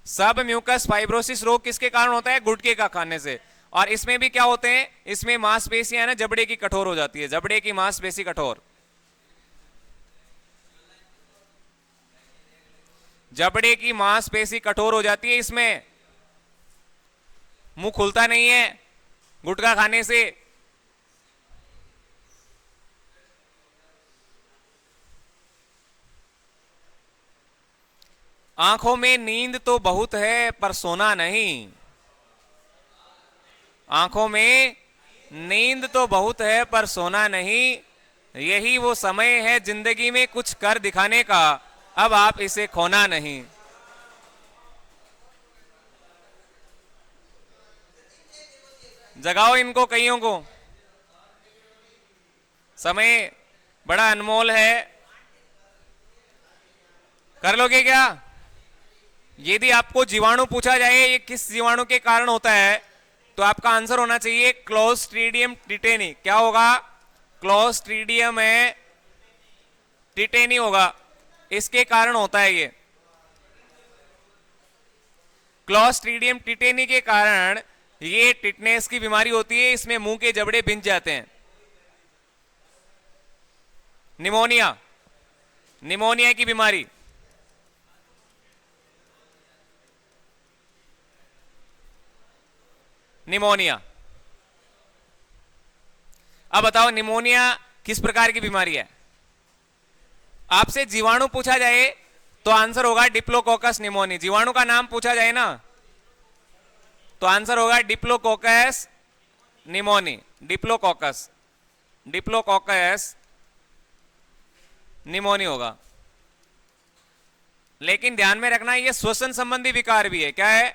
सब म्यूकस फाइब्रोसिस रोग किसके कारण होता है? गुटखे का खाने से। और इसमें भी क्या होते हैं? इसमें मांसपेशियां ना जबड़े की कठोर हो जाती है, जबड़े की मांसपेशी कठोर, जबड़े की मांसपेशी कठोर हो जाती है। इसमें मुंह खुलता नहीं है गुटखा खाने से। आंखों में नींद तो बहुत है पर सोना नहीं। आंखों में नींद तो बहुत है पर सोना नहीं। यही वो समय है जिंदगी में कुछ कर दिखाने का, अब आप इसे खोना नहीं। जगाओ इनको, कईयों को। समय बड़ा अनमोल है, कर लोगे क्या? यदि आपको जीवाणु पूछा जाए ये किस जीवाणु के कारण होता है, तो आपका आंसर होना चाहिए क्लोस्ट्रीडियम टिटेनी। क्या होगा? क्लोस्ट्रीडियम है टिटेनी होगा, इसके कारण होता है ये। क्लोस्ट्रीडियम टिटेनी के कारण ये टिटनेस की बीमारी होती है। इसमें मुंह के जबड़े भिंच जाते हैं। निमोनिया, निमोनिया की बीमारी, निमोनिया। अब बताओ निमोनिया किस प्रकार की बीमारी है? आपसे जीवाणु पूछा जाए तो आंसर होगा डिप्लोकोकस निमोनी। जीवाणु का नाम पूछा जाए ना तो आंसर होगा diplococcus pneumoniae. Diplococcus, diplococcus pneumoniae होगा। लेकिन ध्यान में रखना ये श्वसन संबंधी विकार भी है। क्या है?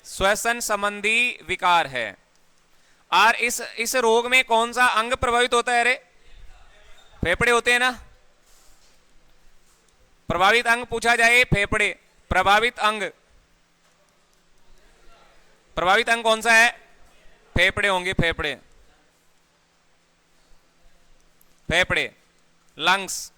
श्वसन संबंधी विकार है। और इस रोग में कौन सा अंग प्रभावित होता है? अरे फेफड़े होते हैं ना। प्रभावित अंग पूछा जाए, फेफड़े। प्रभावित अंग, प्रभावित अंग कौन सा है? फेफड़े होंगे, फेफड़े, फेफड़े, लंग्स।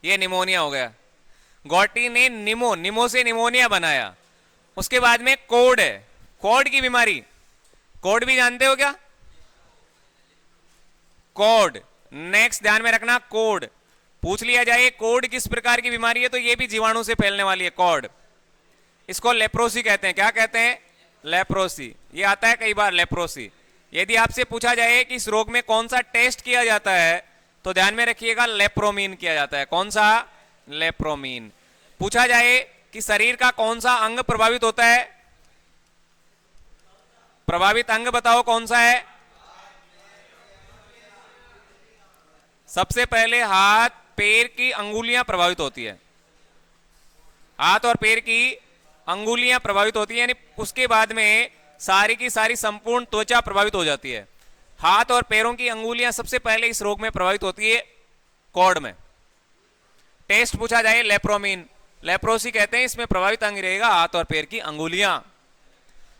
ये निमोनिया हो गया। गॉटी ने निमो से निमोनिया बनाया। उसके बाद में कोड है, कोड की बीमारी। कोड भी जानते हो क्या? कोड, नेक्स्ट ध्यान में रखना, कोड पूछ लिया जाए कोड किस प्रकार की बीमारी है तो ये भी जीवाणु से फैलने वाली है। कोड, इसको लेप्रोसी कहते हैं। क्या कहते हैं? लेप्रोसी। ये आता है कई बार, लेप्रोसी। यदि आपसे पूछा जाए कि इस रोग में कौन सा टेस्ट किया जाता है तो ध्यान में रखिएगा लेप्रोमीन किया जाता है। कौन सा? लेप्रोमीन। पूछा जाए कि शरीर का कौन सा अंग प्रभावित होता है, प्रभावित अंग बताओ कौन सा है? सबसे पहले हाथ पैर की अंगुलियां प्रभावित होती है। हाथ और पैर की अंगुलियां प्रभावित होती है, यानी उसके बाद में सारी की सारी संपूर्ण त्वचा प्रभावित हो जाती है। हाथ और पैरों की अंगुलियां सबसे पहले इस रोग में प्रभावित होती है, कॉर्ड में। टेस्ट पूछा जाए लेप्रोमीन, लेप्रोसी कहते हैं। इसमें प्रभावित अंग रहेगा हाथ और पैर की अंगुलियां।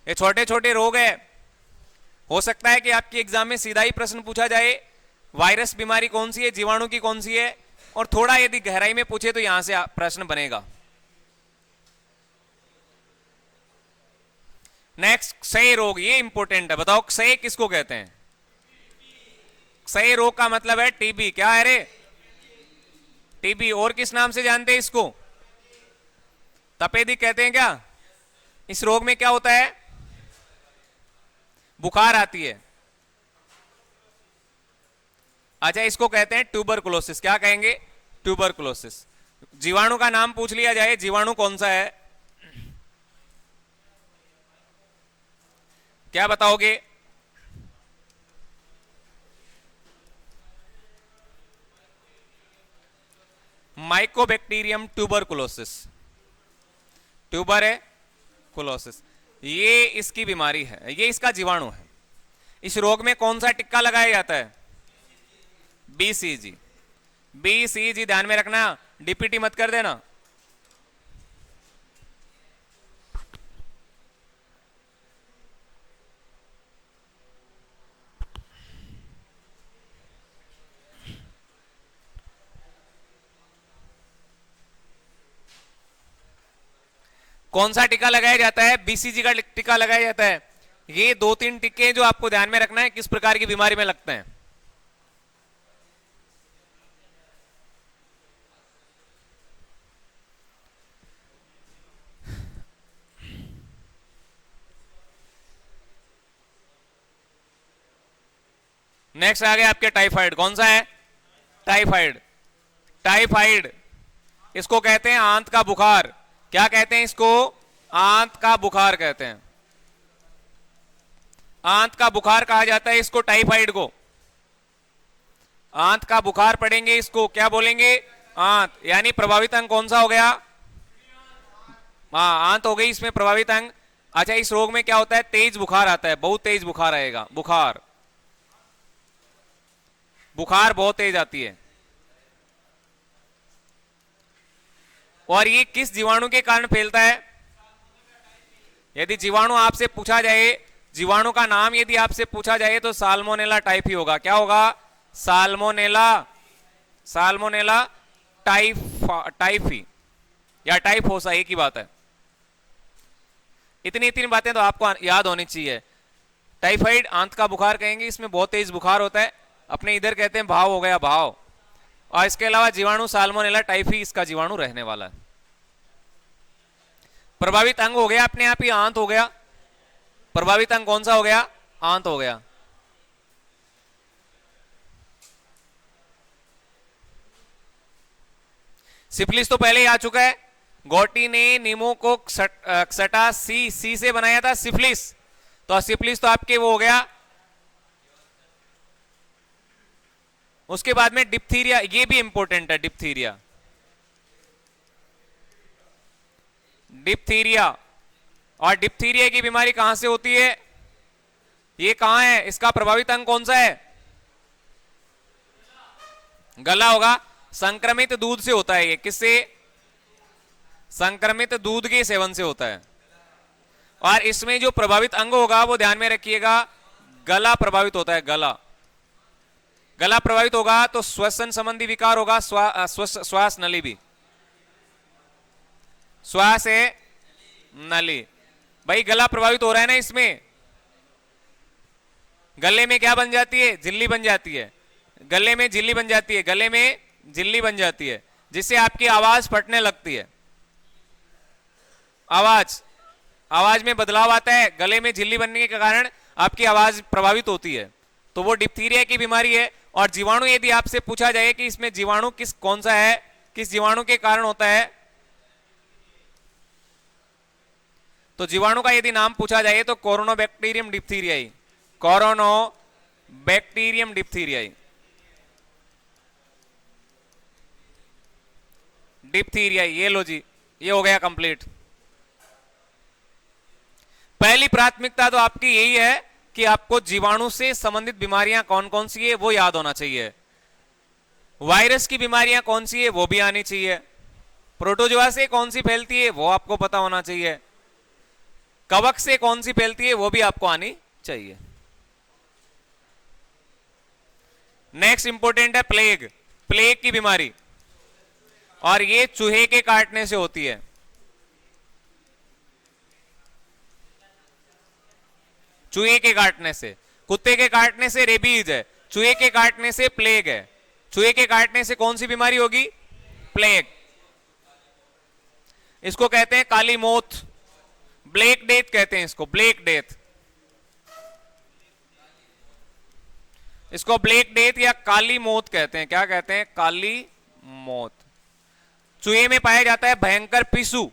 ये छोटे छोटे रोग है। हो सकता है कि आपकी एग्जाम में सीधा ही प्रश्न पूछा जाए वायरस बीमारी कौन सी है, जीवाणु की कौन सी है, और थोड़ा यदि गहराई में पूछे तो यहां से प्रश्न बनेगा। नेक्स्ट क्षय रोग, ये इंपॉर्टेंट है, बताओ क्षय किसको कहते हैं? क्षय रोग का मतलब है टीबी। क्या है रे? टीबी। और किस नाम से जानते हैं इसको? तपेदिक कहते हैं क्या? इस रोग में क्या होता है? बुखार आती है। अच्छा, इसको कहते हैं ट्यूबरकुलोसिस। क्या कहेंगे? ट्यूबरकुलोसिस। जीवाणु का नाम पूछ लिया जाए, जीवाणु कौन सा है? क्या बताओगे? Mycobacterium tuberculosis. ट्यूबर है कुलोसिस, ये इसकी बीमारी है, ये इसका जीवाणु है। इस रोग में कौन सा टिक्का लगाया जाता है? बीसीजी। बीसीजी ध्यान में रखना, डीपीटी मत कर देना। कौन सा टीका लगाया जाता है? बीसीजी का टीका लगाया जाता है। ये 2-3 टीके जो आपको ध्यान में रखना है किस प्रकार की बीमारी में लगते हैं। नेक्स्ट आ गया आपके टाइफाइड। कौन सा है? टाइफाइड। टाइफाइड इसको कहते हैं आंत का बुखार। क्या कहते हैं इसको? आंत का बुखार कहते हैं। आंत का बुखार कहा जाता है इसको, टाइफाइड को। आंत का बुखार पढ़ेंगे इसको क्या बोलेंगे? आंत। यानी प्रभावित अंग कौन सा हो गया? हाँ, आंत हो गई इसमें प्रभावित अंग। अच्छा, इस रोग में क्या होता है? तेज बुखार आता है, बहुत तेज बुखार आएगा। बुखार, बुखार बहुत तेज आती है। और ये किस जीवाणु के कारण फैलता है? यदि जीवाणु आपसे पूछा जाए, जीवाणु का नाम यदि आपसे पूछा जाए तो साल्मोनेला टाइफी होगा। क्या होगा? साल्मोनेला। साल्मोनेला टाइफी या टाइफोसा, एक ही बात है। इतनी इतनी बातें तो आपको याद होनी चाहिए। टाइफाइड आंत का बुखार कहेंगे, इसमें बहुत तेज बुखार होता है। अपने इधर कहते हैं भाव हो गया, भाव। और इसके अलावा जीवाणु साल्मोनेला टाइफी इसका जीवाणु रहने वाला है। प्रभावित अंग हो गया अपने आप ही, आंत हो गया। प्रभावित अंग कौन सा हो गया? आंत हो गया। सिफिलिस तो पहले ही आ चुका है। गॉटी ने नीमो को क्सटा सी से बनाया था सिफिलिस, तो सिफिलिस तो आपके वो हो गया। उसके बाद में डिप्थीरिया, ये भी इंपॉर्टेंट है। Diphtheria, diphtheria. और डिप्थीरिया की बीमारी कहां से होती है? ये कहां है? इसका प्रभावित अंग कौन सा है? गला होगा। संक्रमित दूध से होता है ये। किससे? संक्रमित दूध के सेवन से होता है। और इसमें जो प्रभावित अंग होगा वो ध्यान में रखिएगा, गला प्रभावित होता है। गला, गला प्रभावित होगा तो श्वसन संबंधी विकार होगा। श्वास नली भी, श्वास है नली। भाई गला प्रभावित हो रहा है ना, इसमें गले में क्या बन जाती है? झिल्ली बन जाती है। गले में झिल्ली बन जाती है, गले में झिल्ली बन जाती है, जिससे आपकी आवाज फटने लगती है। आवाज में बदलाव आता है। गले में झिल्ली बनने के कारण आपकी आवाज प्रभावित होती है, तो वो डिप्थीरिया की बीमारी है। और जीवाणु यदि आपसे पूछा जाए कि इसमें जीवाणु कौन सा है, किस जीवाणु के कारण होता है, तो जीवाणु का यदि नाम पूछा जाए तो कोरोनोबैक्टीरियम डिप्थीरियाई। कोरोनोबैक्टीरियम डिप्थीरियाई। डिप्थीरियाई, ये लो जी, ये हो गया कंप्लीट। पहली प्राथमिकता तो आपकी यही है कि आपको जीवाणु से संबंधित बीमारियां कौन कौन सी है वो याद होना चाहिए। वायरस की बीमारियां कौन सी है वो भी आनी चाहिए। प्रोटोजोआ से कौन सी फैलती है वो आपको पता होना चाहिए। कवक से कौन सी फैलती है वो भी आपको आनी चाहिए। नेक्स्ट इंपॉर्टेंट है प्लेग। प्लेग की बीमारी, और ये चूहे के काटने से होती है। चूहे के काटने से, कुत्ते के काटने से रेबीज है, चूहे के काटने से प्लेग है। चूहे के काटने से कौन सी बीमारी होगी? प्लेग। इसको कहते हैं काली मौत, ब्लैक डेथ कहते हैं इसको, ब्लैक डेथ। इसको ब्लैक डेथ या काली मौत कहते हैं। क्या कहते हैं? काली मौत। चूहे में पाया जाता है भयंकर पिस्सू।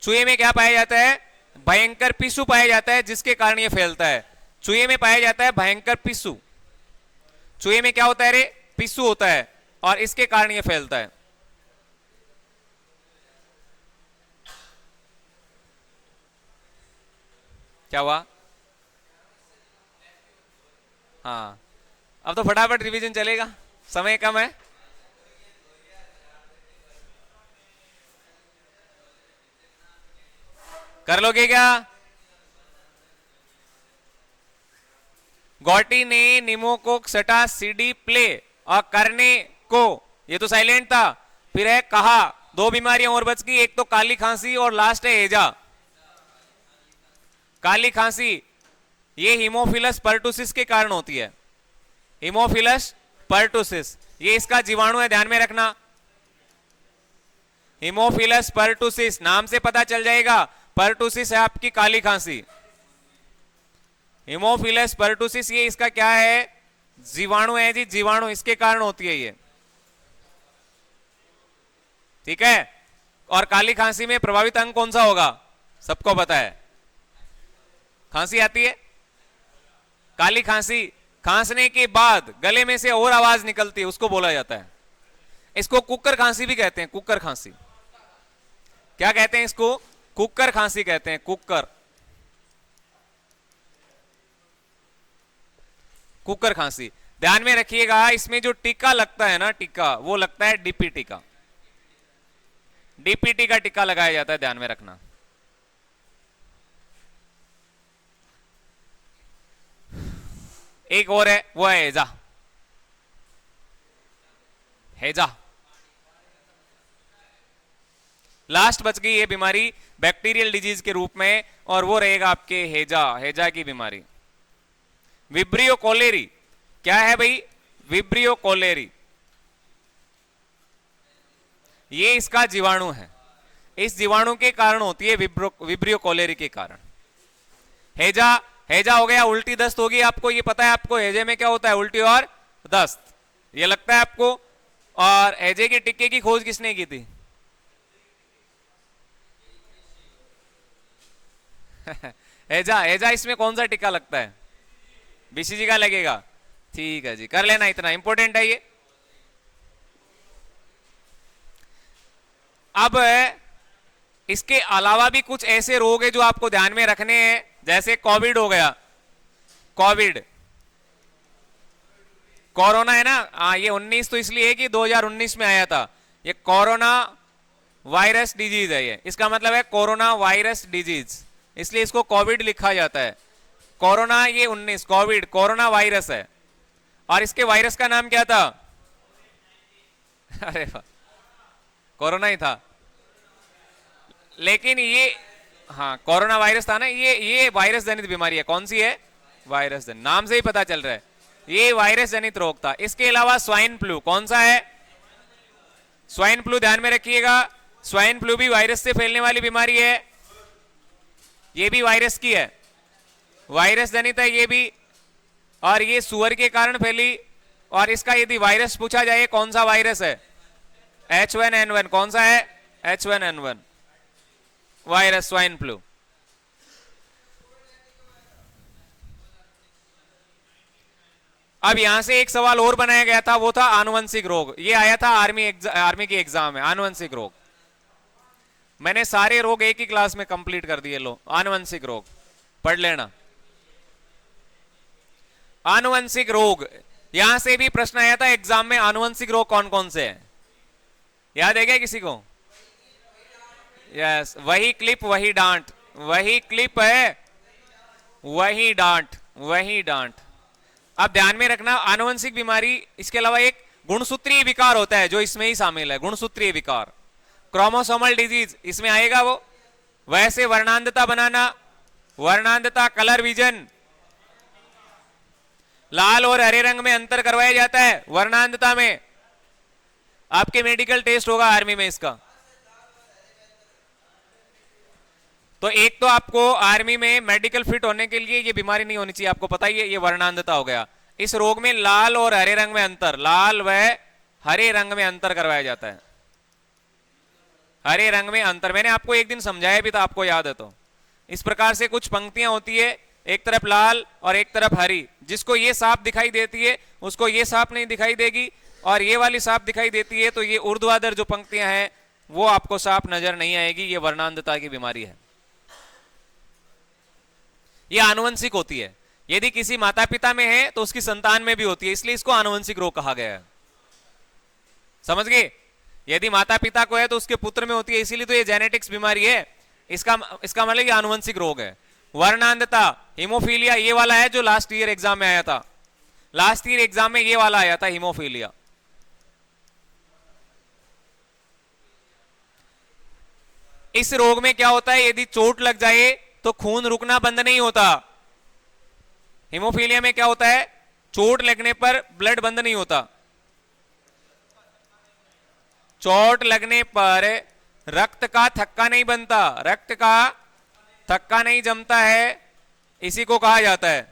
चूहे में क्या पाया जाता है? भयंकर पिस्सू पाया जाता है, जिसके कारण यह फैलता है। चूहे में पाया जाता है भयंकर पिस्सू। चूहे में क्या होता है रे? पिस्सू होता है, और इसके कारण यह फैलता है। क्या हुआ? हाँ, अब तो फटाफट रिवीजन चलेगा, समय कम है। कर लोगे क्या? गौटी ने निमोकोक सटा सीडी प्ले और करने को, ये तो साइलेंट था। फिर है कहा, दो बीमारियां और बच गई, एक तो काली खांसी और लास्ट है हेजा। काली खांसी ये हीमोफिलस पर्टुसिस के कारण होती है। हीमोफिलस पर्टुसिस ये इसका जीवाणु है, ध्यान में रखना। हीमोफिलस पर्टुसिस नाम से पता चल जाएगा, पर्टुसिस है आपकी काली खांसी। हीमोफिलस पर्टुसिस ये इसका क्या है? जीवाणु है जी, जीवाणु, इसके कारण होती है ये, ठीक है। और काली खांसी में प्रभावित अंग कौन सा होगा? सबको पता है, खांसी आती है। काली खांसी, खांसने के बाद गले में से और आवाज निकलती है, उसको बोला जाता है। इसको कुकर खांसी भी कहते हैं, कुकर खांसी। क्या कहते हैं इसको? कुकर खांसी कहते हैं, कुकर, कुकर खांसी। ध्यान में रखिएगा, इसमें जो टीका लगता है ना, टीका, वो लगता है डीपीटी का। डीपीटी का टीका लगाया जाता है, ध्यान में रखना। एक और है, वो है हेजा। हेजा लास्ट बच गई ये बीमारी बैक्टीरियल डिजीज के रूप में, और वो रहेगा आपके हेजा, हेजा की बीमारी। विब्रियो कोलेरी क्या है भाई? विब्रियो कोलेरी ये इसका जीवाणु है, इस जीवाणु के कारण होती है विब्रियो कोलेरी के कारण। हेजा, हेजा हो गया, उल्टी दस्त होगी आपको, ये पता है आपको। हेजे में क्या होता है? उल्टी और दस्त, ये लगता है आपको। और हेजे के टिक्के की खोज किसने की थी? हेजा, हेजा इसमें कौन सा टिक्का लगता है? बीसीजी का लगेगा, ठीक है जी, कर लेना, इतना इंपॉर्टेंट है ये। अब इसके अलावा भी कुछ ऐसे रोग है जो आपको ध्यान में रखने हैं, जैसे कोविड हो गया। कोविड, कोरोना है ना, हाँ, ये 19 तो इसलिए है कि 2019 में आया था। ये कोरोना वायरस डिजीज है, ये इसका मतलब है कोरोना वायरस डिजीज, इसलिए इसको कोविड लिखा जाता है। कोरोना ये 19, कोविड कोरोना वायरस है। और इसके वायरस का नाम क्या था? अरे वाह, कोरोना ही था, लेकिन ये, हाँ, कोरोना वायरस था ना। ये वायरस जनित बीमारी है। कौन सी है? वायरस जनित, नाम से ही पता चल रहा है, ये वायरस जनित रोग था। इसके अलावा स्वाइन फ्लू, कौन सा है? स्वाइन फ्लू, ध्यान में रखिएगा, स्वाइन फ्लू भी वायरस से फैलने वाली बीमारी है, ये भी वायरस की है, वायरस जनित है ये भी। और ये सुअर के कारण फैली। और इसका यदि वायरस पूछा जाए कौन सा वायरस है? H1N1, कौन सा है? H1N1 virus, swine flu. अब यहां से एक सवाल और बनाया गया था, वो था आनुवंशिक रोग। ये आया था आर्मी की एग्जाम में, आनुवंशिक रोग। मैंने सारे रोग एक ही क्लास में कंप्लीट कर दिए। लो, आनुवंशिक रोग पढ़ लेना। आनुवंशिक रोग, यहां से भी प्रश्न आया था एग्जाम में, आनुवंशिक रोग कौन कौन से हैं? याद है क्या किसी को? यस, वही क्लिप वही डांट, वही क्लिप है वही डांट, वही डांट। अब ध्यान में रखना, आनुवंशिक बीमारी, इसके अलावा एक गुणसूत्रीय विकार होता है जो इसमें ही शामिल है, गुणसूत्रीय विकार, क्रोमोसोमल डिजीज इसमें आएगा वो। वैसे वर्णांधता बनाना, वर्णांधता, कलर विजन, लाल और हरे रंग में अंतर करवाया जाता है वर्णांधता में। आपके मेडिकल टेस्ट होगा आर्मी में इसका। तो एक तो आपको आर्मी में मेडिकल फिट होने के लिए ये बीमारी नहीं होनी चाहिए, आपको पता ही है, ये वर्णांधता हो गया। इस रोग में लाल और हरे रंग में अंतर, लाल व हरे रंग में अंतर करवाया जाता है। हरे रंग में अंतर मैंने आपको एक दिन समझाया भी था, आपको याद है तो। इस प्रकार से कुछ पंक्तियां होती है, एक तरफ लाल और एक तरफ हरी। जिसको ये साफ दिखाई देती है उसको ये साफ नहीं दिखाई देगी, और ये वाली साफ दिखाई देती है तो ये ऊर्ध्वाधर जो पंक्तियां हैं वो आपको साफ नजर नहीं आएगी। ये वर्णांधता की बीमारी है, ये आनुवंशिक होती है। यदि किसी माता पिता में है तो उसकी संतान में भी होती है, इसलिए इसको आनुवंशिक रोग कहा गया है। समझ गए? यदि माता पिता को है तो उसके पुत्र में होती है, इसीलिए तो ये जेनेटिक्स बीमारी है। इसका मतलब ये आनुवंशिक रोग है। वर्णांधता, हीमोफीलिया, ये वाला है जो लास्ट ईयर एग्जाम में आया था। लास्ट ईयर एग्जाम में ये वाला आया था, हीमोफीलिया। इस रोग में क्या होता है, यदि चोट लग जाए तो खून रुकना बंद नहीं होता। हीमोफीलिया में क्या होता है, चोट लगने पर ब्लड बंद नहीं होता। चोट लगने पर रक्त का थक्का नहीं बनता, रक्त का थक्का नहीं जमता है, इसी को कहा जाता है।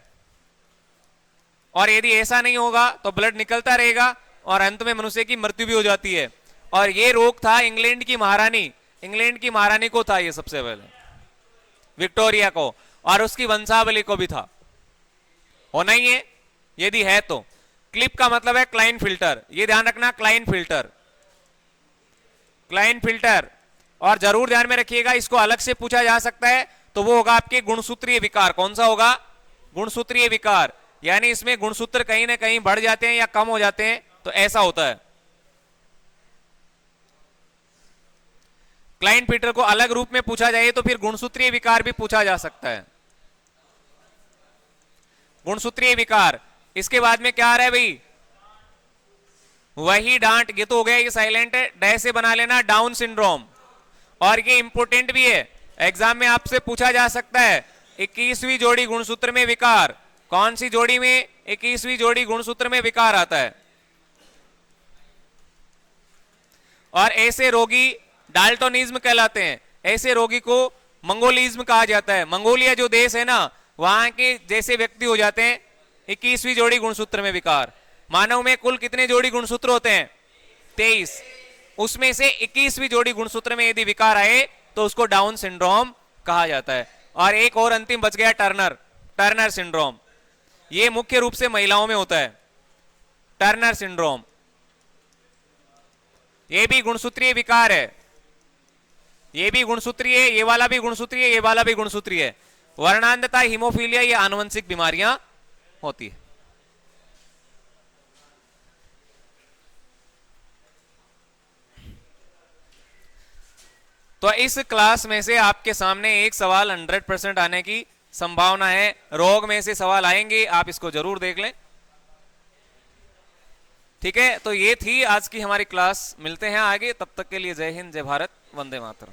और यदि ऐसा नहीं होगा तो ब्लड निकलता रहेगा और अंत में मनुष्य की मृत्यु भी हो जाती है। और ये रोग था इंग्लैंड की महारानी, इंग्लैंड की महारानी को था ये सबसे पहले, विक्टोरिया को, और उसकी वंशावली को भी था। होना ही है यदि है तो। क्लिप का मतलब है क्लाइन फिल्टर, ये ध्यान रखना, क्लाइन फिल्टर, क्लाइन फिल्टर। और जरूर ध्यान में रखिएगा, इसको अलग से पूछा जा सकता है तो वो होगा आपके गुणसूत्रीय विकार। कौन सा होगा? गुणसूत्रीय विकार, यानी इसमें गुणसूत्र कहीं ना कहीं बढ़ जाते हैं या कम हो जाते हैं, तो ऐसा होता है। क्लाइन फिल्टर को अलग रूप में पूछा जाए तो फिर गुणसूत्रीय विकार भी पूछा जा सकता है, गुणसूत्रीय विकार। इसके बाद में क्या आ रहा है भाई, वही डांट, ये तो हो गया, ये साइलेंट है, डे से बना लेना डाउन सिंड्रोम। और ये इंपोर्टेंट भी है, एग्जाम में आपसे पूछा जा सकता है 21वीं जोड़ी गुणसूत्र में विकार। कौन सी जोड़ी में? 21वीं जोड़ी गुणसूत्र में विकार आता है। और ऐसे रोगी डाल्टोनिज्म कहलाते हैं, ऐसे रोगी को मंगोलिज्म कहा जाता है। मंगोलिया जो देश है ना, वहां के जैसे व्यक्ति हो जाते हैं 21वीं जोड़ी गुणसूत्र में विकार। मानव में कुल कितने जोड़ी गुणसूत्र होते हैं? 23। उसमें से 21वीं जोड़ी गुणसूत्र में यदि विकार आए तो उसको डाउन सिंड्रोम कहा जाता है। और एक और अंतिम बच गया, टर्नर, टर्नर सिंड्रोम। ये मुख्य रूप से महिलाओं में होता है, टर्नर सिंड्रोम। ये भी गुणसूत्रीय विकार है, ये भी गुणसूत्रीय है, ये वाला भी गुणसूत्रीय है, ये वाला भी गुणसूत्रीय है। वर्णांधता, हीमोफीलिया, ये आनुवंशिक बीमारियां होती है। तो इस क्लास में से आपके सामने एक सवाल 100% आने की संभावना है। रोग में से सवाल आएंगे, आप इसको जरूर देख लें, ठीक है। तो ये थी आज की हमारी क्लास, मिलते हैं आगे, तब तक के लिए जय हिंद, जय भारत, वंदे मातरम।